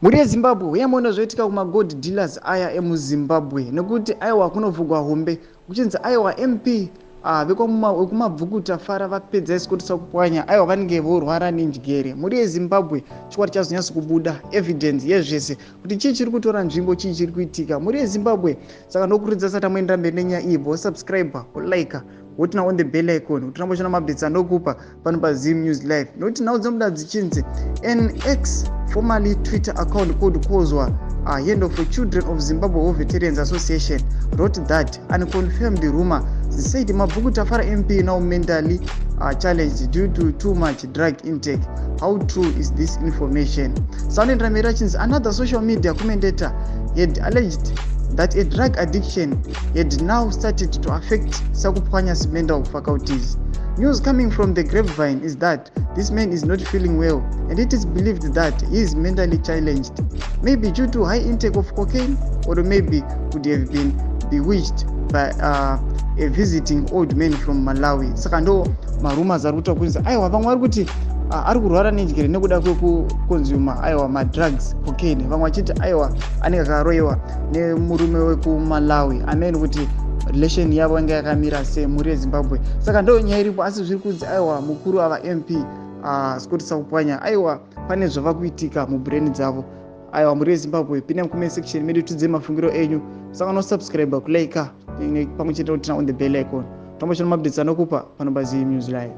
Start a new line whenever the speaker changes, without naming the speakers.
Muri yeZimbabwe yamona zvoitika kumagold dealers aya emuZimbabwe nekuti aiwa kunovhugwa hombe kuchinzi aiwa MP vekumabvuku tafara vapedza isikotisa kupwanya aiwa vanenge vorwara nenjigere. Muri yeZimbabwe chikwadi chazonyatsa kubuda evidence yezvese kuti chii chiri kutora nzvimbo, chii chiri kuitika muri yeZimbabwe. Saka ndokurudzira sati tamuendera mberi nenyaya iyi, subscribe, like, wotina on the bell icon kuti tamboshana mabhitsi anokupa pano paZim News Live. Nokuti nhau dzinobuda dzichinzi NX formerly Twitter account called Kozwa Hand for Children of Zimbabwe War Veterans Association wrote that and confirmed the rumor. They said Mabvuku Tafara MP now mentally challenged due to too much drug intake. How true is this information? Sounding Ramirachins, another social media commentator, had alleged that a drug addiction had now started to affect Sakupwanya's mental faculties. News coming from the grapevine is that this man is not feeling well, and it is believed that he is mentally challenged, maybe due to high intake of cocaine, or maybe could have been bewitched by a visiting old man from Malawi. Saka ndo marumors ari kuita kunzi aiwa vamwe vari kuti ari kurwara nenjigere nekuda kwekukonzuma aiwa madrugs cocaine, vamwe vachiti aiwa anenge akaroiwa nemurume wekumalawi amene kuti relation yavo inga yakamira sei muri yeZimbabwe. Saka ndo nyaya iripo, asi zviri kunzi aiwa mukuru ava MP sikotisa kupwanya aiwa pane zvava kuitika mubrain dzavo. Aiwa muri yeZimbabwe, pinda mucomment section medu tudze mafungiro enyu. Saka no subscribe, kulike pamwe chete utina on the bell icon. Tamboshana mabhitsi anokupa pano paZim News Live.